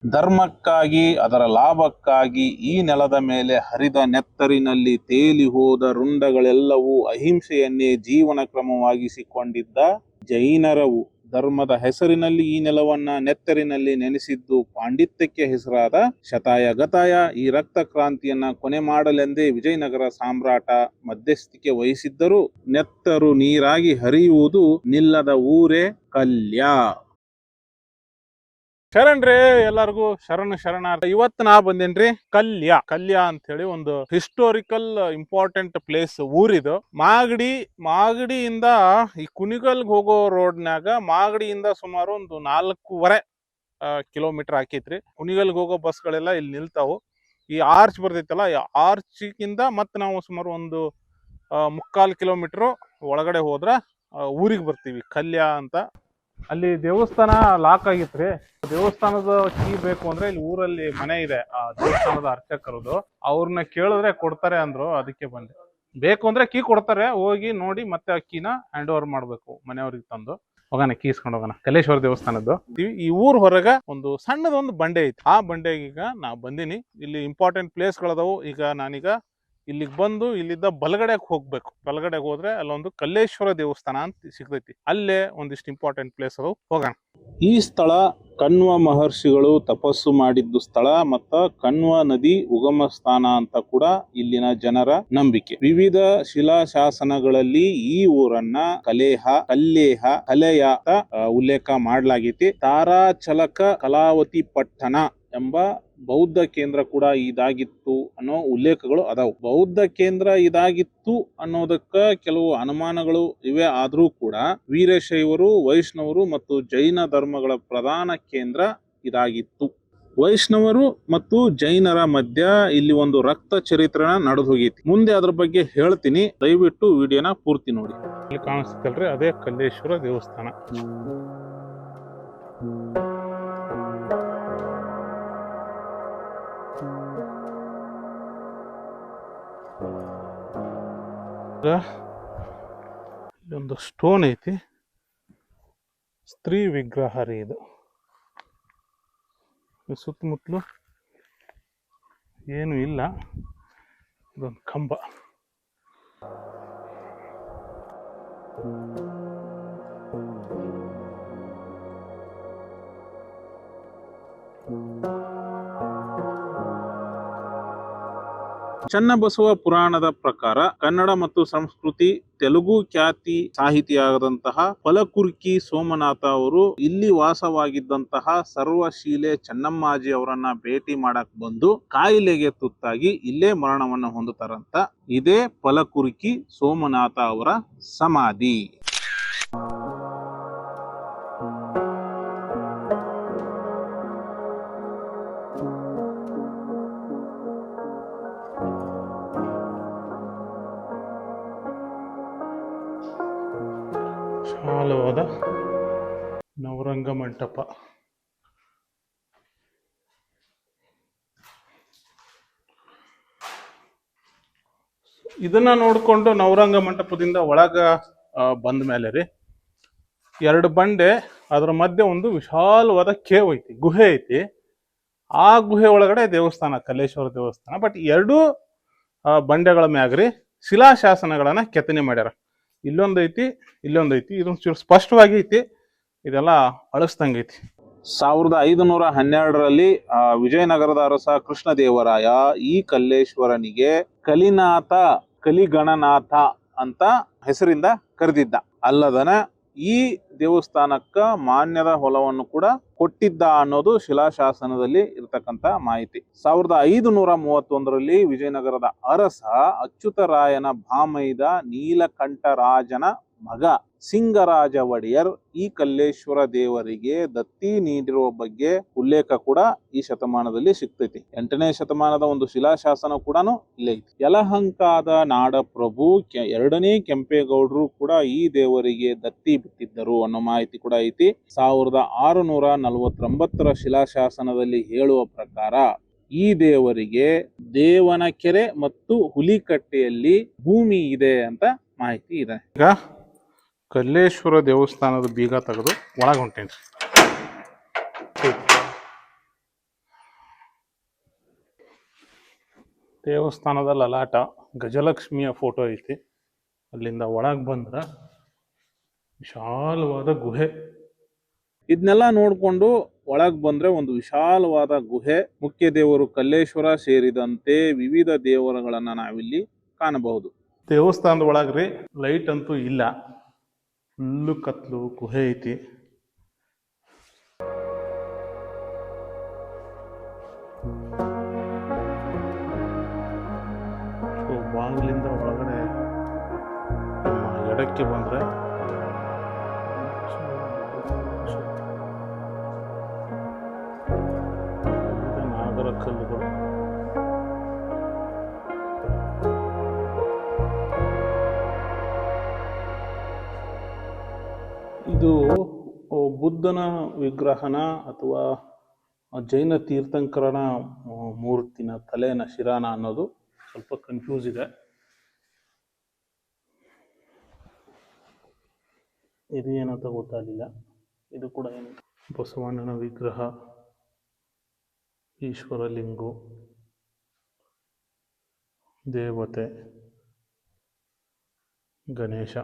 ಧರ್ಮಕ್ಕಾಗಿ ಅದರ ಲಾಭಕ್ಕಾಗಿ ಈ ನೆಲದ ಮೇಲೆ ಹರಿದ ನೆತ್ತರಿನಲ್ಲಿ ತೇಲಿ ಹೋದ ರುಂಡಗಳೆಲ್ಲವೂ ಅಹಿಂಸೆಯನ್ನೇ ಜೀವನ ಕ್ರಮವಾಗಿಸಿಕೊಂಡಿದ್ದ ಜೈನರವು. ಧರ್ಮದ ಹೆಸರಿನಲ್ಲಿ ಈ ನೆಲವನ್ನ ನೆತ್ತರಿನಲ್ಲಿ ನೆನೆಸಿದ್ದು ಪಾಂಡಿತ್ಯಕ್ಕೆ ಹೆಸರಾದ ಶತಾಯ ಗತಾಯ ಈ ರಕ್ತ ಕ್ರಾಂತಿಯನ್ನ ಕೊನೆ ಮಾಡಲೆಂದೇ ವಿಜಯನಗರ ಸಾಮ್ರಾಟ ಮಧ್ಯಸ್ಥಿಕೆ ವಹಿಸಿದ್ದರೂ ನೆತ್ತರು ನೀರಾಗಿ ಹರಿಯುವುದು ನಿಲ್ಲದ ಊರೇ ಕಲ್ಯ. ಶರಣ್ರಿ, ಎಲ್ಲರಿಗೂ ಶರಣಾರ್ಥ. ಇವತ್ತು ನಾ ಬಂದೇನ್ರಿ ಕಲ್ಯ ಅಂತ ಹೇಳಿ ಒಂದು ಹಿಸ್ಟೋರಿಕಲ್ ಇಂಪಾರ್ಟೆಂಟ್ ಪ್ಲೇಸ್ ಊರಿದು. ಮಾಗಡಿಯಿಂದ ಈ ಕುಣಿಗಲ್ಗೆ ಹೋಗೋ ರೋಡ್ನಾಗ ಮಾಗಡಿಯಿಂದ ಸುಮಾರು ಒಂದು 4.5 ಕಿಲೋಮೀಟರ್ ಆಕೈತ್ರಿ. ಕುಣಿಗಲ್ಗೆ ಹೋಗೋ ಬಸ್ಗಳೆಲ್ಲ ಇಲ್ಲಿ ನಿಲ್ತಾವು. ಈ ಆರ್ಚ್ ಬರ್ತೈತಲ್ಲ, ಈ ಆರ್ಚಿಗಿಂದ ಮತ್ತೆ ನಾವು ಸುಮಾರು ಒಂದು 3/4 ಕಿಲೋಮೀಟರ್ ಒಳಗಡೆ ಹೋದ್ರ ಊರಿಗೆ ಬರ್ತೀವಿ, ಕಲ್ಯ ಅಂತ. ಅಲ್ಲಿ ದೇವಸ್ಥಾನ ಲಾಕ್ ಆಗಿತ್ರಿ. ದೇವಸ್ಥಾನದ ಕೀ ಬೇಕು ಅಂದ್ರೆ ಇಲ್ಲಿ ಊರಲ್ಲಿ ಮನೆ ಇದೆ, ಆ ದೇವಸ್ಥಾನದ ಅರ್ಚಕರದು. ಅವ್ರನ್ನ ಕೇಳಿದ್ರೆ ಕೊಡ್ತಾರೆ ಅಂದ್ರು, ಅದಕ್ಕೆ ಬಂದೆ. ಬೇಕು ಅಂದ್ರೆ ಕೀ ಕೊಡ್ತಾರೆ, ಹೋಗಿ ನೋಡಿ ಮತ್ತೆ ಆ ಕೀನ ಹ್ಯಾಂಡ್ ಓವರ್ ಮಾಡ್ಬೇಕು ಮನೆಯವ್ರಿಗೆ ತಂದು. ಹೋಗೋಣ, ಕೀ ಇಸ್ಕೊಂಡು ಹೋಗೋಣ. ಕಲ್ಲೇಶ್ವರ ದೇವಸ್ಥಾನದ್ದು ಈ ಊರ್ ಹೊರಗ ಒಂದು ಸಣ್ಣದೊಂದು ಬಂಡೆ ಐತಿ. ಆ ಬಂಡೆಗೆ ಈಗ ನಾ ಬಂದಿನಿ. ಇಲ್ಲಿ ಇಂಪಾರ್ಟೆಂಟ್ ಪ್ಲೇಸ್ಗಳದಾವು. ಈಗ ನಾನೀಗ ಇಲ್ಲಿಗೆ ಬಂದು ಇಲ್ಲಿದ್ದ ಬಲಗಡೆಗೆ ಹೋಗ್ಬೇಕು. ಬಲಗಡೆಗೆ ಹೋದ್ರೆ ಅಲ್ಲೊಂದು ಕಲ್ಲೇಶ್ವರ ದೇವಸ್ಥಾನ ಅಂತ ಸಿಗ್ತೈತಿ. ಅಲ್ಲೇ ಒಂದಿಷ್ಟು ಇಂಪಾರ್ಟೆಂಟ್ ಪ್ಲೇಸ್ ಅದಾವು, ಹೋಗೋಣ. ಈ ಸ್ಥಳ ಕಣ್ವ ಮಹರ್ಷಿಗಳು ತಪಸ್ಸು ಮಾಡಿದ್ದು ಸ್ಥಳ ಮತ್ತ ಕಣ್ವ ನದಿ ಉಗಮ ಸ್ಥಾನ ಅಂತ ಕೂಡ ಇಲ್ಲಿನ ಜನರ ನಂಬಿಕೆ. ವಿವಿಧ ಶಿಲಾಶಾಸನಗಳಲ್ಲಿ ಈ ಊರನ್ನ ಕಲ್ಲೇಹ ಕಲೆಯ ಉಲ್ಲೇಖ ಮಾಡಲಾಗೈತಿ. ತಾರಾಚಲಕ ಕಲಾವತಿ ಪಟ್ಟಣ ಎಂಬ ಬೌದ್ಧ ಕೇಂದ್ರ ಕೂಡ ಇದಾಗಿತ್ತು ಅನ್ನೋ ಉಲ್ಲೇಖಗಳು ಅದಾವು. ಬೌದ್ಧ ಕೇಂದ್ರ ಇದಾಗಿತ್ತು ಅನ್ನೋದಕ್ಕ ಕೆಲವು ಅನುಮಾನಗಳು ಇವೆ. ಆದ್ರೂ ಕೂಡ ವೀರಶೈವರು, ವೈಷ್ಣವರು ಮತ್ತು ಜೈನ ಧರ್ಮಗಳ ಪ್ರಧಾನ ಕೇಂದ್ರ ಇದಾಗಿತ್ತು. ವೈಷ್ಣವರು ಮತ್ತು ಜೈನರ ಮಧ್ಯ ಇಲ್ಲಿ ಒಂದು ರಕ್ತ ಚರಿತ್ರಣ ನಡೆದು ಹೋಗೈತಿ. ಮುಂದೆ ಅದ್ರ ಬಗ್ಗೆ ಹೇಳ್ತೀನಿ, ದಯವಿಟ್ಟು ವಿಡಿಯೋನ ಪೂರ್ತಿ ನೋಡಿ. ಇಲ್ಲಿ ಕಾಣಿಸ್ತಲ್ರಿ, ಅದೇ ಕಲ್ಲೇಶ್ವರ ದೇವಸ್ಥಾನ. ಇಲ್ಲೊಂದು ಸ್ಟೋನ್ ಐತಿ, ಸ್ತ್ರೀ ವಿಗ್ರಹ ರೀ ಇದು. ಸುತ್ತಮುತ್ತಲು ಏನು ಇಲ್ಲ, ಇದೊಂದು ಕಂಬ. ಚನ್ನಬಸವ ಪುರಾಣದ ಪ್ರಕಾರ ಕನ್ನಡ ಮತ್ತು ಸಂಸ್ಕೃತಿ ತೆಲುಗು ಖ್ಯಾತಿ ಸಾಹಿತಿಯಾದಂತಹ ಫಲಕುರ್ಕಿ ಸೋಮನಾಥ ಅವರು ಇಲ್ಲಿ ವಾಸವಾಗಿದ್ದಂತಹ ಸರ್ವಶೀಲೆ ಚೆನ್ನಮ್ಮಾಜಿ ಅವರನ್ನ ಭೇಟಿ ಮಾಡಕ್ ಬಂದು ಕಾಯಿಲೆಗೆ ತುತ್ತಾಗಿ ಇಲ್ಲೇ ಮರಣವನ್ನು ಹೊಂದುತ್ತಾರಂತ. ಇದೇ ಫಲಕುರ್ಕಿ ಸೋಮನಾಥ ಅವರ ಸಮಾಧಿ. ವಿಶಾಲವಾದ ನವರಂಗ ಮಂಟಪ. ಇದನ್ನ ನೋಡ್ಕೊಂಡು ನವರಂಗ ಮಂಟಪದಿಂದ ಒಳಗ ಬಂದ ಮೇಲೆ ರೀ, 2 ಬಂಡೆ, ಅದ್ರ ಮಧ್ಯೆ ಒಂದು ವಿಶಾಲವಾದ ಕೇವ್ ಐತಿ, ಗುಹೆ ಐತಿ. ಆ ಗುಹೆ ಒಳಗಡೆ ದೇವಸ್ಥಾನ, ಕಲ್ಲೇಶ್ವರ ದೇವಸ್ಥಾನ. ಬಟ್ 2 ಬಂಡೆಗಳ ಮ್ಯಾಗ್ರಿ ಶಿಲಾಶಾಸನಗಳನ್ನ ಕೆತ್ತನೆ ಮಾಡ್ಯಾರ. ಇಲ್ಲೊಂದೈತಿ, ಇಲ್ಲೊಂದೈತಿ. ಇದೊಂದು ಸ್ಪಷ್ಟವಾಗಿ ಐತಿ, ಇದೆಲ್ಲ ಅಳಿಸ್ದಂಗೈತಿ. 1512ರಲ್ಲಿ ವಿಜಯನಗರದ ಅರಸ ಕೃಷ್ಣದೇವರಾಯ ಈ ಕಲ್ಲೇಶ್ವರನಿಗೆ ಕಲಿಗಣನಾಥ ಅಂತ ಹೆಸರಿಂದ ಕರೆದಿದ್ದ. ಅಲ್ಲದನ ಈ ದೇವಸ್ಥಾನಕ್ಕ ಮಾನ್ಯದ ಹೊಲವನ್ನು ಕೂಡ ಕೊಟ್ಟಿದ್ದ ಅನ್ನೋದು ಶಿಲಾಶಾಸನದಲ್ಲಿ ಇರತಕ್ಕಂತ ಮಾಹಿತಿ. 1531ರಲ್ಲಿ ವಿಜಯನಗರದ ಅರಸ ಅಚ್ಯುತರಾಯನ ಭಾಮೈದ ನೀಲಕಂಠರಾಜನ ಮಗ ಸಿಂಗರಾಜ ಒಡೆಯರ್ ಈ ಕಲ್ಲೇಶ್ವರ ದೇವರಿಗೆ ದತ್ತಿ ನೀಡಿರುವ ಬಗ್ಗೆ ಉಲ್ಲೇಖ ಕೂಡ ಈ ಶತಮಾನದಲ್ಲಿ ಸಿಗ್ತೈತಿ. 8ನೇ ಶತಮಾನದ ಒಂದು ಶಿಲಾಶಾಸನ ಕೂಡ ಇಲ್ಲೇ ಐತಿ. ಯಲಹಂಕದ ನಾಡಪ್ರಭು 2ನೇ ಕೆಂಪೇಗೌಡರು ಕೂಡ ಈ ದೇವರಿಗೆ ದತ್ತಿ ಬಿಟ್ಟಿದ್ದರು ಅನ್ನೋ ಮಾಹಿತಿ ಕೂಡ ಐತಿ. 1649ರ ಶಿಲಾಶಾಸನದಲ್ಲಿ ಹೇಳುವ ಪ್ರಕಾರ ಈ ದೇವರಿಗೆ ದೇವನಕೆರೆ ಮತ್ತು ಹುಲಿಕಟ್ಟೆಯಲ್ಲಿ ಭೂಮಿ ಇದೆ ಅಂತ ಮಾಹಿತಿ ಇದೆ. ಈಗ ಕಲ್ಲೇಶ್ವರ ದೇವಸ್ಥಾನದ ಬೀಗ ತೆಗೆದು ಒಳಗೆ ಹೊಂಟೇನ್ರಿ. ದೇವಸ್ಥಾನದ ಲಲಾಟ ಗಜಲಕ್ಷ್ಮಿಯ ಫೋಟೋ ಐತಿ. ಅಲ್ಲಿಂದ ಒಳಗೆ ಬಂದ್ರೆ ವಿಶಾಲವಾದ ಗುಹೆ. ಇದನ್ನೆಲ್ಲ ನೋಡಿಕೊಂಡು ಒಳಗೆ ಬಂದ್ರೆ ಒಂದು ವಿಶಾಲವಾದ ಗುಹೆ. ಮುಖ್ಯ ದೇವರು ಕಲ್ಲೇಶ್ವರ ಸೇರಿದಂತೆ ವಿವಿಧ ದೇವರುಗಳನ್ನ ನಾವಿಲ್ಲಿ ಕಾಣಬಹುದು. ದೇವಸ್ಥಾನದ ಒಳಗ್ರಿ ಲೈಟ್ ಅಂತೂ ಇಲ್ಲ, ಫುಲ್ಲು ಕತ್ಲು ಗುಹೆ ಐತಿ. ಬಾಗಿಲಿಂದ ಒಳಗಡೆ ಎಡಕ್ಕೆ ಬಂದ್ರೆ ನಾಗರ ಕಲ್ಲುಗಳು. ಇದು ಬುದ್ಧನ ವಿಗ್ರಹನ ಅಥವಾ ಜೈನ ತೀರ್ಥಂಕರನ ಮೂರ್ತಿನ ತಲೆನ ಶಿರಾನ ಅನ್ನೋದು ಸ್ವಲ್ಪ ಕನ್ಫ್ಯೂಸ್ ಇದೆ. ಇದು ಏನಂತ ಗೊತ್ತಾಗಲಿಲ್ಲ. ಇದು ಕೂಡ ಏನು ಬಸವಣ್ಣನ ವಿಗ್ರಹ, ಈಶ್ವರಲಿಂಗು, ದೇವತೆ, ಗಣೇಶ.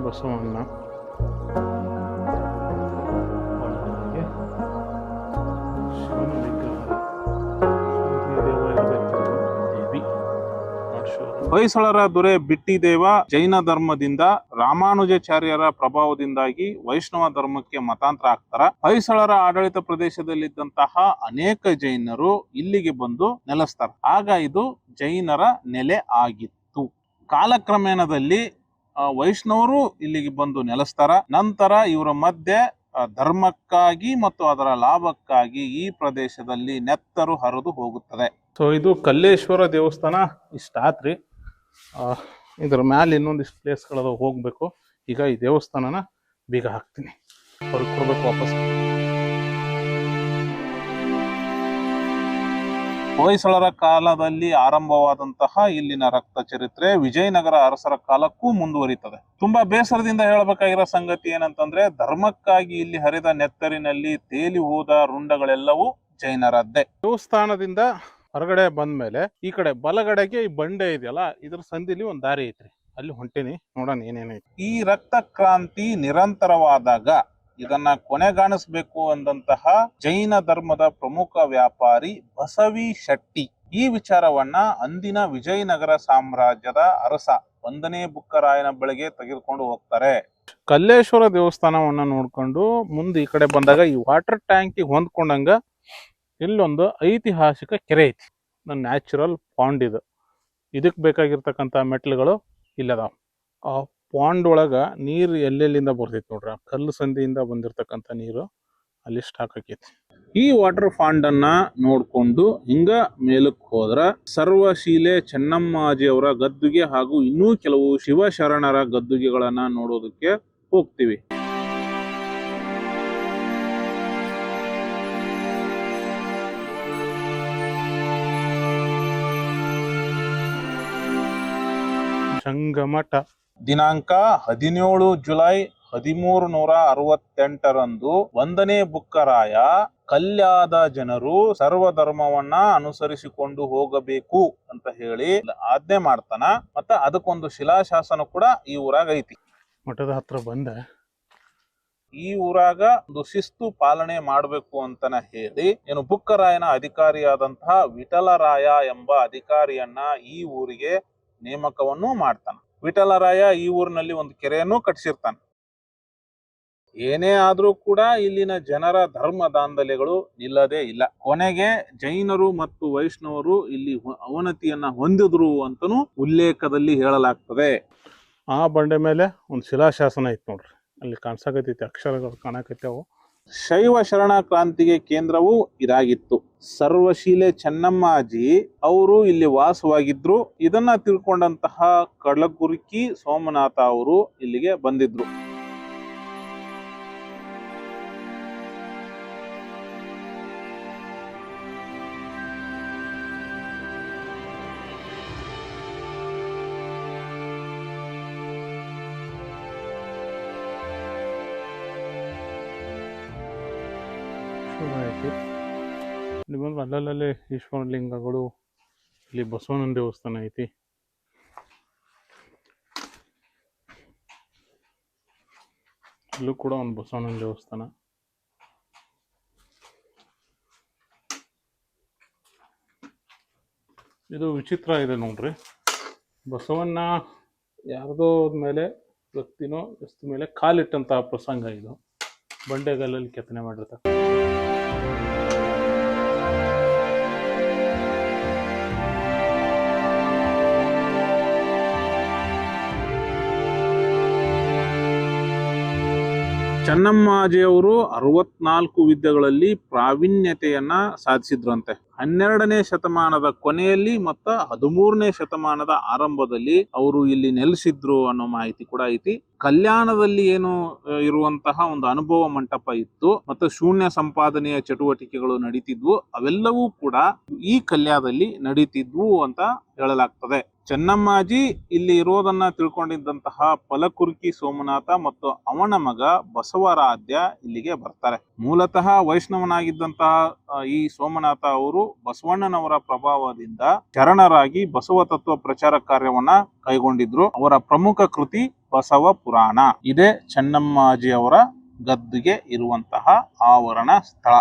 ಬಸವಣ್ಣ, ಶಿವನ ವಿಗ್ರಹ, ಹೊಯ್ಸಳರ ದೊರೆ ಬಿಟ್ಟಿದೇವ ಜೈನ ಧರ್ಮದಿಂದ ರಾಮಾನುಜಾಚಾರ್ಯರ ಪ್ರಭಾವದಿಂದಾಗಿ ವೈಷ್ಣವ ಧರ್ಮಕ್ಕೆ ಮತಾಂತರ ಆಗ್ತಾರ. ಹೊಯ್ಸಳರ ಆಡಳಿತ ಪ್ರದೇಶದಲ್ಲಿದ್ದಂತಹ ಅನೇಕ ಜೈನರು ಇಲ್ಲಿಗೆ ಬಂದು ನೆಲೆಸ್ತಾರ. ಆಗ ಇದು ಜೈನರ ನೆಲೆ ಆಗಿತ್ತು. ಕಾಲಕ್ರಮೇಣದಲ್ಲಿ ವೈಷ್ಣವರು ಇಲ್ಲಿಗೆ ಬಂದು ನೆಲೆಸ್ತಾರ. ನಂತರ ಇವರ ಮಧ್ಯೆ ಧರ್ಮಕ್ಕಾಗಿ ಮತ್ತು ಅದರ ಲಾಭಕ್ಕಾಗಿ ಈ ಪ್ರದೇಶದಲ್ಲಿ ನೆತ್ತರು ಹರಿದು ಹೋಗುತ್ತದೆ. ಸೊ ಇದು ಕಲ್ಲೇಶ್ವರ ದೇವಸ್ಥಾನ ಇಷ್ಟ ಆತ್ರಿ. ಇದ್ರ ಮ್ಯಾಲೆ ಇನ್ನೊಂದಿಷ್ಟು ಪ್ಲೇಸ್ಗಳದ ಹೋಗ್ಬೇಕು. ಈಗ ಈ ದೇವಸ್ಥಾನನ ಬೀಗ ಹಾಕ್ತೀನಿ, ಅವ್ರಿಗೆ ಕೊಡ್ಬೇಕು ವಾಪಸ್. ಹೊಯ್ಸಳರ ಕಾಲದಲ್ಲಿ ಆರಂಭವಾದಂತಹ ಇಲ್ಲಿನ ರಕ್ತ ಚರಿತ್ರೆ ವಿಜಯನಗರ ಅರಸರ ಕಾಲಕ್ಕೂ ಮುಂದುವರಿತದೆ. ತುಂಬಾ ಬೇಸರದಿಂದ ಹೇಳಬೇಕಾಗಿರೋ ಸಂಗತಿ ಏನಂತಂದ್ರೆ, ಧರ್ಮಕ್ಕಾಗಿ ಇಲ್ಲಿ ಹರಿದ ನೆತ್ತರಿನಲ್ಲಿ ತೇಲಿ ಹೋದ ರುಂಡಗಳೆಲ್ಲವೂ ಜೈನರದ್ದೇ. ದೇವಸ್ಥಾನದಿಂದ ಹೊರಗಡೆ ಬಂದ್ಮೇಲೆ ಈ ಕಡೆ ಬಲಗಡೆಗೆ ಈ ಬಂಡೆ ಇದೆಯಲ್ಲ, ಇದ್ರ ಸಂದಿಲಿ ಒಂದ್ ದಾರಿ ಐತ್ರಿ, ಅಲ್ಲಿ ಹೊಂಟೇನಿ, ನೋಡೋಣ ಏನೇನೈತಿ. ಈ ರಕ್ತ ಕ್ರಾಂತಿ ನಿರಂತರವಾದಾಗ ಇದನ್ನ ಕೊನೆಗಾಣಿಸ್ಬೇಕು ಅಂದಂತಹ ಜೈನ ಧರ್ಮದ ಪ್ರಮುಖ ವ್ಯಾಪಾರಿ ಬಸವಿ ಶೆಟ್ಟಿ ಈ ವಿಚಾರವನ್ನ ಅಂದಿನ ವಿಜಯನಗರ ಸಾಮ್ರಾಜ್ಯದ ಅರಸ 1ನೇ ಬುಕ್ಕರಾಯನ ಬಳಿಗೆ ತೆಗೆದುಕೊಂಡು ಹೋಗ್ತಾರೆ. ಕಲ್ಲೇಶ್ವರ ದೇವಸ್ಥಾನವನ್ನ ನೋಡ್ಕೊಂಡು ಮುಂದೆ ಈ ಕಡೆ ಬಂದಾಗ ಈ ವಾಟರ್ ಟ್ಯಾಂಕ್ ಹೊಂದ್ಕೊಂಡಂಗ ಇಲ್ಲೊಂದು ಐತಿಹಾಸಿಕ ಕೆರೆ ಐತಿ. ನ್ಯಾಚುರಲ್ ಪಾಂಡ್ ಇದು. ಇದಕ್ಕೆ ಬೇಕಾಗಿರ್ತಕ್ಕಂಥ ಮೆಟ್ಲುಗಳು ಇಲ್ಲದಾವ. ಆ ಪಾಂಡ್ ಒಳಗ ನೀರು ಎಲ್ಲೆಲ್ಲಿಂದ ಬರ್ತೈತಿ ನೋಡ್ರಿ, ಕಲ್ಲು ಸಂದಿಯಿಂದ ಬಂದಿರತಕ್ಕಂಥ ನೀರು ಅಲ್ಲಿ ಸ್ಟಾಕ್ ಆಕೈತಿ. ಈ ವಾಟರ್ ಫಾಂಡ್ ಅನ್ನ ನೋಡ್ಕೊಂಡು ಹಿಂಗ ಮೇಲಕ್ಕೆ ಹೋದ್ರ ಸರ್ವಶೀಲೆ ಚೆನ್ನಮ್ಮಾಜಿ ಅವರ ಗದ್ದುಗೆ ಹಾಗೂ ಇನ್ನೂ ಕೆಲವು ಶಿವಶರಣರ ಗದ್ದುಗೆಗಳನ್ನ ನೋಡೋದಕ್ಕೆ ಹೋಗ್ತೀವಿ. ಸಂಗಮಠ ದಿನಾಂಕ 17 ಜುಲೈ 1368ರಂದು 1ನೇ ಬುಕ್ಕರಾಯ ಕಲ್ಯಾದ ಜನರು ಸರ್ವಧರ್ಮವನ್ನ ಅನುಸರಿಸಿಕೊಂಡು ಹೋಗಬೇಕು ಅಂತ ಹೇಳಿ ಆಜ್ಞೆ ಮಾಡ್ತಾನ. ಮತ್ತ ಅದಕ್ಕೊಂದು ಶಿಲಾಶಾಸನ ಕೂಡ ಈ ಊರಾಗ ಐತಿ. ಮಠದ ಹತ್ರ ಬಂದ ಈ ಊರಾಗ ಒಂದು ಶಿಸ್ತು ಪಾಲನೆ ಮಾಡಬೇಕು ಅಂತನ ಹೇಳಿ ಏನು ಬುಕ್ಕರಾಯನ ಅಧಿಕಾರಿಯಾದಂತಹ ವಿಠಲರಾಯ ಎಂಬ ಅಧಿಕಾರಿಯನ್ನ ಈ ಊರಿಗೆ ನೇಮಕವನ್ನು ಮಾಡ್ತಾನ. ವಿಠಲರಾಯ ಈ ಊರಿನಲ್ಲಿ ಒಂದು ಕೆರೆಯನ್ನು ಕಟ್ಟಿಸಿರ್ತಾನೆ. ಏನೇ ಆದ್ರೂ ಕೂಡ ಇಲ್ಲಿನ ಜನರ ಧರ್ಮ ದಾಂಧಲೆಗಳು ನಿಲ್ಲದೇ ಇಲ್ಲ. ಕೊನೆಗೆ ಜೈನರು ಮತ್ತು ವೈಷ್ಣವರು ಇಲ್ಲಿ ಅವನತಿಯನ್ನ ಹೊಂದಿದ್ರು ಅಂತನೂ ಉಲ್ಲೇಖದಲ್ಲಿ ಹೇಳಲಾಗ್ತದೆ. ಆ ಬಂಡೆ ಮೇಲೆ ಒಂದು ಶಿಲಾಶಾಸನ ಐತಿ ನೋಡ್ರಿ, ಅಲ್ಲಿ ಕಾಣಿಸಕತ್ತೈತಿ, ಅಕ್ಷರಗಳು ಕಾಣಕತ್ತವು. ಶೈವ ಶರಣ ಕ್ರಾಂತಿಗೆ ಕೇಂದ್ರವು ಇದಾಗಿತ್ತು. ಸರ್ವಶೀಲೆ ಚೆನ್ನಮ್ಮಾಜಿ ಅವರು ಇಲ್ಲಿ ವಾಸವಾಗಿದ್ರು. ಇದನ್ನ ತಿಳ್ಕೊಂಡಂತಹ ಕಳಗುರ್ಕಿ ಸೋಮನಾಥ ಅವರು ಇಲ್ಲಿಗೆ ಬಂದಿದ್ರು. ಐತಿ. ಇಲ್ಲಿ ಬಂದು ಅಲ್ಲಲ್ಲೇ ಈಶ್ವರ ಲಿಂಗಗಳು, ಇಲ್ಲಿ ಬಸವಣ್ಣನ ದೇವಸ್ಥಾನ ಐತಿ. ಇಲ್ಲೂ ಕೂಡ ಒಂದು ಬಸವಣ್ಣನ ದೇವಸ್ಥಾನ. ಇದು ವಿಚಿತ್ರ ಇದೆ ನೋಡ್ರಿ. ಬಸವಣ್ಣ ಯಾರ್ದೋ ಮೇಲೆ ವ್ಯಕ್ತಿನೋ ವಸ್ತು ಮೇಲೆ ಕಾಲಿಟ್ಟಂತಹ ಪ್ರಸಂಗ ಇದು. ಬಂಡೆಗಲ್ಲಲ್ಲಿ ಕೆತ್ತನೆ ಮಾಡಿರ್ತಾರೆ. ಚೆನ್ನಮ್ಮಾಜಿಯವರು 64 ವಿದ್ಯೆಗಳಲ್ಲಿ ಪ್ರಾವೀಣ್ಯತೆಯನ್ನ ಸಾಧಿಸಿದ್ರಂತೆ. 12ನೇ ಶತಮಾನದ ಕೊನೆಯಲ್ಲಿ ಮತ್ತು 13ನೇ ಶತಮಾನದ ಆರಂಭದಲ್ಲಿ ಅವರು ಇಲ್ಲಿ ನೆಲೆಸಿದ್ರು ಅನ್ನೋ ಮಾಹಿತಿ ಕೂಡ ಐತಿ. ಕಲ್ಯಾಣದಲ್ಲಿ ಏನು ಇರುವಂತಹ ಒಂದು ಅನುಭವ ಮಂಟಪ ಇತ್ತು ಮತ್ತು ಶೂನ್ಯ ಸಂಪಾದನೆಯ ಚಟುವಟಿಕೆಗಳು ನಡೀತಿದ್ವು. ಅವೆಲ್ಲವೂ ಕೂಡ ಈ ಕಲ್ಯಾಣದಲ್ಲಿ ನಡೀತಿದ್ವು ಅಂತ ಹೇಳಲಾಗ್ತದೆ. ಚೆನ್ನಮ್ಮಾಜಿ ಇಲ್ಲಿ ಇರೋದನ್ನ ತಿಳ್ಕೊಂಡಿದ್ದಂತಹ ಫಲಕುರ್ಕಿ ಸೋಮನಾಥ ಮತ್ತು ಅವನ ಮಗ ಬಸವರಾಧ್ಯ ಇಲ್ಲಿಗೆ ಬರ್ತಾರೆ. ಮೂಲತಃ ವೈಷ್ಣವನಾಗಿದ್ದಂತಹ ಈ ಸೋಮನಾಥ ಅವರು ಬಸವಣ್ಣನವರ ಪ್ರಭಾವದಿಂದ ಶರಣರಾಗಿ ಬಸವ ತತ್ವ ಪ್ರಚಾರ ಕಾರ್ಯವನ್ನ ಕೈಗೊಂಡಿದ್ರು. ಅವರ ಪ್ರಮುಖ ಕೃತಿ ಬಸವ ಪುರಾಣ. ಇದೇ ಚೆನ್ನಮ್ಮಾಜಿ ಅವರ ಗದ್ದುಗೆ ಇರುವಂತಹ ಆವರಣ ಸ್ಥಳ.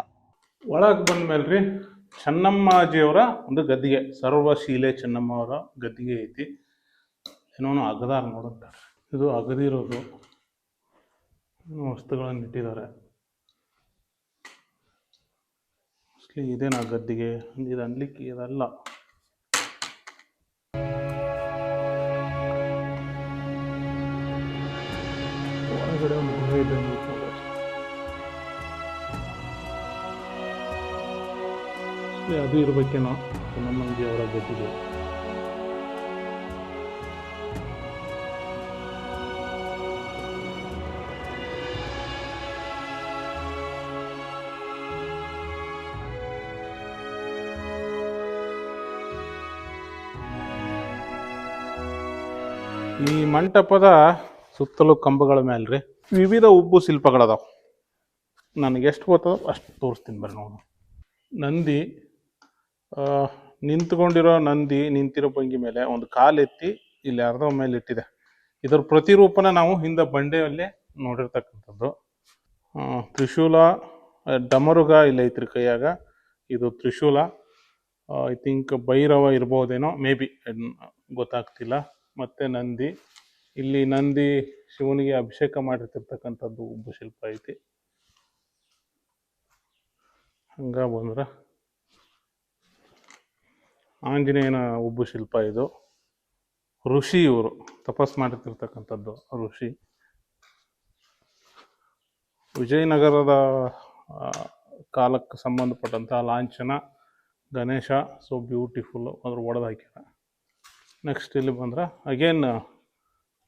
ಒಳಗ್ ಬಂದ್ಮೇಲ್ರಿ ಚೆನ್ನಮ್ಮಾಜಿಯವರ ಒಂದು ಗದ್ದಿಗೆ, ಸರ್ವಶೀಲೆ ಚೆನ್ನಮ್ಮ ಅವರ ಗದ್ದಿಗೆ ಐತಿ. ಏನೋ ಅಗದಾರ ನೋಡುತ್ತಾರೆ. ಇದು ಅಗದಿರೋದು ವಸ್ತುಗಳನ್ನು ಇಟ್ಟಿದ್ದಾರೆ. ಇದೇನಾ ಗದ್ದಿಗೆ? ಇದು ಅನ್ಲಿಕ್ಕೆ ಇದಲ್ಲ. ಒಳಗಡೆ ಒಂದು ಗುಹೆ ಇದೆ. ಅದು ಇರ್ಬೇಕೇನೋ ಚೆನ್ನಮ್ಮಾಜಿ ಅವರ ಗದ್ದಿಗೆ. ಈ ಮಂಟಪದ ಸುತ್ತಲೂ ಕಂಬಗಳ ಮೇಲ್ರಿ ವಿವಿಧ ಉಬ್ಬು ಶಿಲ್ಪಗಳದಾವ. ನನಗೆ ಎಷ್ಟು ಗೊತ್ತದ ಅಷ್ಟು ತೋರಿಸ್ತೀನಿ ಬರ್ರಿ. ನೋಡು, ನಂದಿ ನಿಂತ್ಕೊಂಡಿರೋ ನಂದಿ ನಿಂತಿರೋ ಭಂಗಿ ಮೇಲೆ ಒಂದು ಕಾಲೆತ್ತಿ ಇಲ್ಲಿ ಅರ್ಧ ಮೇಲೆ ಇಟ್ಟಿದೆ. ಇದರ ಪ್ರತಿರೂಪನ ನಾವು ಹಿಂದೆ ಬಂಡೆಯಲ್ಲೇ ನೋಡಿರ್ತಕ್ಕಂಥದ್ದು. ತ್ರಿಶೂಲ, ಡಮರುಗ ಇಲ್ಲ ಐತ್ರಿ ಕೈಯಾಗ. ಇದು ತ್ರಿಶೂಲ. ಐ ಥಿಂಕ್ ಭೈರವ ಇರ್ಬೋದೇನೋ, ಮೇ ಬಿ, ಗೊತ್ತಾಗ್ತಿಲ್ಲ. ಮತ್ತೆ ನಂದಿ, ಇಲ್ಲಿ ನಂದಿ ಶಿವನಿಗೆ ಅಭಿಷೇಕ ಮಾಡಿರ್ತಿರ್ತಕ್ಕಂಥದ್ದು ಉಬ್ಬು ಶಿಲ್ಪ ಐತಿ. ಹಂಗ ಬಂದ್ರ ಆಂಜನೇಯನ ಉಬ್ಬು ಶಿಲ್ಪ. ಇದು ಋಷಿ, ಇವರು ತಪಸ್ ಮಾಡಿರ್ತಿರ್ತಕ್ಕಂಥದ್ದು ಋಷಿ. ವಿಜಯನಗರದ ಕಾಲಕ್ಕೆ ಸಂಬಂಧಪಟ್ಟಂತಹ ಲಾಂಛನ ಗಣೇಶ, ಸೊ ಬ್ಯೂಟಿಫುಲ್, ಅದ್ರ ಒಡೆದು ಹಾಕ್ಯಾರ. ನೆಕ್ಸ್ಟ್ ಇಲ್ಲಿ ಬಂದ್ರೆ ಅಗೇನ್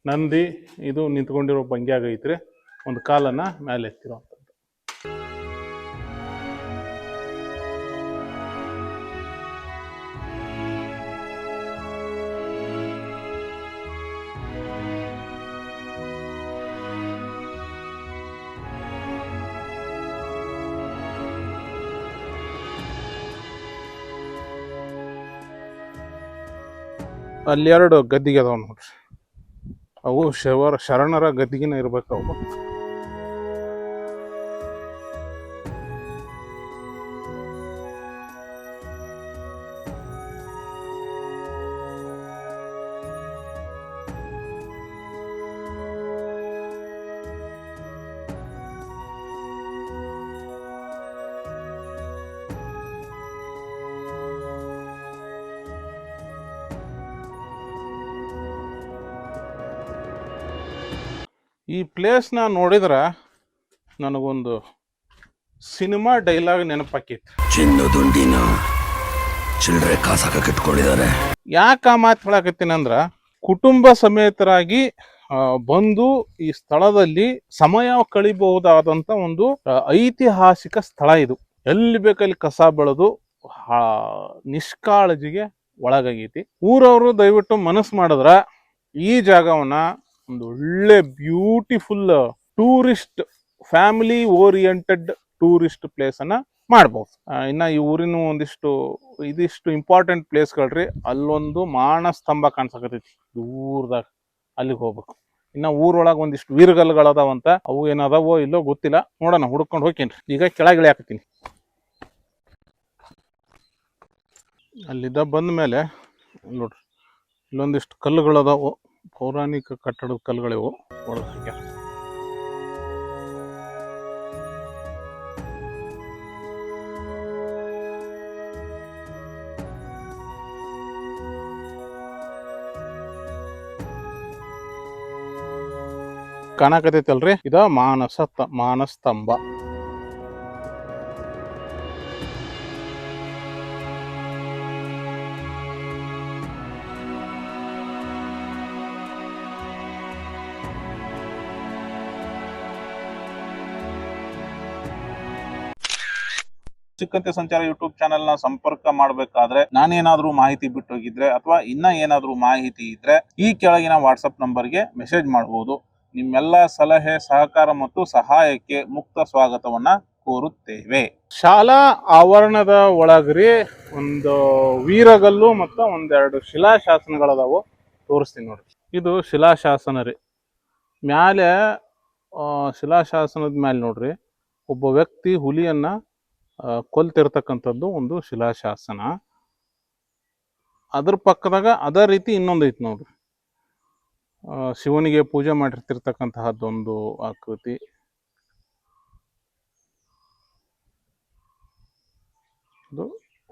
ನಂದಿ, ಇದು ನಿಂತ್ಕೊಂಡಿರೋ ಭಂಗ್ಯಾಗ ಐತ್ರಿ, ಒಂದು ಕಾಲನ್ನ ಮೇಲೆ ಎತ್ತಿರೋ. ಅಲ್ಲಿ 2 ಗದ್ದಿಗೆ ಅದಾವ ನೋಡ್ರಿ. ಅವು ಶರಣರ ಗದ್ದಿಗೆನ ಇರ್ಬೇಕು ಅವು. ಈ ಪ್ಲೇಸ್ನ ನೋಡಿದ್ರೆ ನನಗೊಂದು ಸಿನಿಮಾ ಡೈಲಾಗ್ ನೆನಪಾಕೈತಿ. ಚಿನ್ನು ದುಂಡಿನ ಚಿಲ್ಲರೆ ಕಾಸಾಕ ಇಟ್ಕೊಂಡಿದ್ದಾರೆ. ಯಾಕೆ ಆ ಮಾತು ಹೇಳಕತ್ತೀನಂದ್ರ, ಕುಟುಂಬ ಸಮೇತರಾಗಿ ಬಂದು ಈ ಸ್ಥಳದಲ್ಲಿ ಸಮಯ ಕಳಿಬಹುದಾದಂತ ಒಂದು ಐತಿಹಾಸಿಕ ಸ್ಥಳ ಇದು. ಎಲ್ಲಿ ಬೇಕಲ್ಲಿ ಕಸ ಬೆಳೆದು ನಿಷ್ಕಾಳಜಿಗೆ ಒಳಗಾಗೈತಿ. ಊರವರು ದಯವಿಟ್ಟು ಮನಸ್ಸು ಮಾಡಿದ್ರ ಈ ಜಾಗವನ್ನ ಒಂದು ಒಳ್ಳೆ beautiful tourist, family oriented tourist place ಅನ್ನ ಮಾಡ್ಬೋದು. ಇನ್ನ ಈ ಊರಿನ ಇದಿಷ್ಟು ಇಂಪಾರ್ಟೆಂಟ್ ಪ್ಲೇಸ್ಗಳ್ರಿ. ಅಲ್ಲೊಂದು ಮಾನಸ್ತಂಭ ಕಾಣಿಸಕತೈತಿ ದೂರದಾಗ, ಅಲ್ಲಿಗೆ ಹೋಗ್ಬೇಕು. ಇನ್ನ ಊರೊಳಗೆ ಒಂದಿಷ್ಟು ವೀರಗಲ್ಗಳದಾವಂತ, ಅವು ಏನದಾವೋ ಇಲ್ಲೋ ಗೊತ್ತಿಲ್ಲ, ನೋಡೋಣ, ಹುಡ್ಕೊಂಡು ಹೋಗ್ತೇನ್ರಿ. ಈಗ ಕೆಳಗಿಳಿ ಹಾಕತೀನಿ. ಅಲ್ಲಿದ್ದ ಬಂದ ಮೇಲೆ ನೋಡ್ರಿ, ಇಲ್ಲೊಂದಿಷ್ಟು ಕಲ್ಲುಗಳದಾವು, ಪೌರಾಣಿಕ ಕಟ್ಟಡದ ಕಲ್ಲುಗಳಿವು ಒಳಗೆ ಹಾಕ್ಯಾರ. ಕಾಣಕತೈತಲ್ರಿ, ಇದ ಮಾನಸ್ತಂಭ. ಸಿಕ್ಕಂತೆ ಸಂಚಾರ ಯೂಟ್ಯೂಬ್ ಚಾನೆಲ್ ನ ಸಂಪರ್ಕ ಮಾಡಬೇಕಾದ್ರೆ, ನಾನೇನಾದ್ರೂ ಮಾಹಿತಿ ಬಿಟ್ಟು ಹೋಗಿದ್ರೆ ಅಥವಾ ಇನ್ನ ಏನಾದ್ರೂ ಮಾಹಿತಿ ಇದ್ರೆ ಈ ಕೆಳಗಿನ ವಾಟ್ಸಪ್ ನಂಬರ್ಗೆ ಮೆಸೇಜ್ ಮಾಡಬಹುದು. ನಿಮ್ಮೆಲ್ಲ ಸಲಹೆ, ಸಹಕಾರ ಮತ್ತು ಸಹಾಯಕ್ಕೆ ಮುಕ್ತ ಸ್ವಾಗತವನ್ನ ಕೋರುತ್ತೇವೆ. ಶಾಲಾ ಆವರಣದ ಒಳಗ್ರಿ ಒಂದು ವೀರಗಲ್ಲು ಮತ್ತು ಒಂದೆರಡು ಶಿಲಾಶಾಸನಗಳದಾವು, ತೋರಿಸ್ತೀನಿ ನೋಡ್ರಿ. ಇದು ಶಿಲಾಶಾಸನ ರೀ. ಮ್ಯಾಲೆ ಶಿಲಾಶಾಸನದ ಮ್ಯಾಲೆ ನೋಡ್ರಿ, ಒಬ್ಬ ವ್ಯಕ್ತಿ ಹುಲಿಯನ್ನ ಕೊಲ್ತಿರ್ತಕ್ಕಂಥದ್ದು ಒಂದು ಶಿಲಾಶಾಸನ. ಅದ್ರ ಪಕ್ಕದಾಗ ಅದೇ ರೀತಿ ಇನ್ನೊಂದು ಐತಿ ನೋಡ್ರಿ, ಶಿವನಿಗೆ ಪೂಜೆ ಮಾಡಿರ್ತಿರ್ತಕ್ಕಂತಹದ್ದೊಂದು ಆಕೃತಿ. ಅದು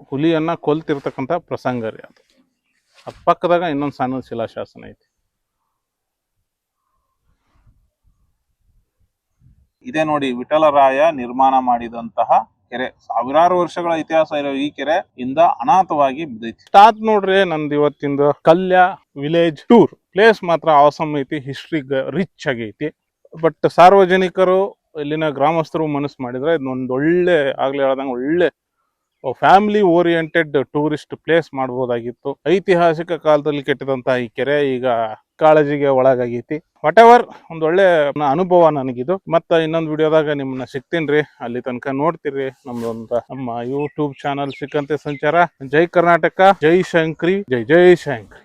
ಹುಲಿಯನ್ನ ಕೊಲ್ತಿರ್ತಕ್ಕಂಥ ಪ್ರಸಂಗ ರೀ. ಅದು ಅದ್ ಪಕ್ಕದಾಗ ಇನ್ನೊಂದು ಸಣ್ಣ ಶಿಲಾಶಾಸನ ಐತಿ. ಇದೇ ನೋಡಿ ವಿಠಲರಾಯ ನಿರ್ಮಾಣ ಮಾಡಿದಂತಹ ಕೆರೆ. ಸಾವಿರಾರು ವರ್ಷಗಳ ಇತಿಹಾಸ ಇರೋ ಈ ಕೆರೆ ಇಂದ ಅನಾಥವಾಗಿ ಬಿದ್ದೈತಿ. ಸ್ಟಾರ್ಟ್ ನೋಡ್ರಿ ನಂದು ಇವತ್ತಿಂದ ಕಲ್ಯ ವಿಲೇಜ್ ಟೂರ್. ಪ್ಲೇಸ್ ಮಾತ್ರ ಆಸಮ್ ಐತಿ, ಹಿಸ್ಟ್ರಿ ರಿಚ್ ಆಗೈತಿ. ಬಟ್ ಸಾರ್ವಜನಿಕರು, ಇಲ್ಲಿನ ಗ್ರಾಮಸ್ಥರು ಮನಸ್ಸು ಮಾಡಿದ್ರೆ ಇದೊಂದು ಒಳ್ಳೆ, ಆಗ್ಲೇ ಹೇಳ್ದಂಗೆ ಒಳ್ಳೆ ಫ್ಯಾಮಿಲಿ ಓರಿಯೆಂಟೆಡ್ ಟೂರಿಸ್ಟ್ ಪ್ಲೇಸ್ ಮಾಡ್ಬೋದಾಗಿತ್ತು. ಐತಿಹಾಸಿಕ ಕಾಲದಲ್ಲಿ ಕೆಟ್ಟಿದಂತಹ ಈ ಕೆರೆ ಈಗ ಕಾಳಜಿಗೆ ಒಳಗಾಗೈತಿ. ವಾಟ್ ಎವರ್, ಒಂದು ಒಳ್ಳೆ ಅನುಭವ ನನಗಿದು. ಮತ್ತ ಇನ್ನೊಂದು ವಿಡಿಯೋದಾಗ ನಿಮ್ಮನ್ನ ಸಿಗ್ತೀನ್ರಿ. ಅಲ್ಲಿ ತನಕ ನೋಡ್ತೀರಿ ನಮ್ಮ ಯೂಟ್ಯೂಬ್ ಚಾನಲ್ ಸಿಕ್ಕಂತೆ ಸಂಚಾರ. ಜೈ ಕರ್ನಾಟಕ, ಜೈ ಶಂಕ್ರಿ, ಜೈ ಜೈ ಶಂಕ್ರಿ.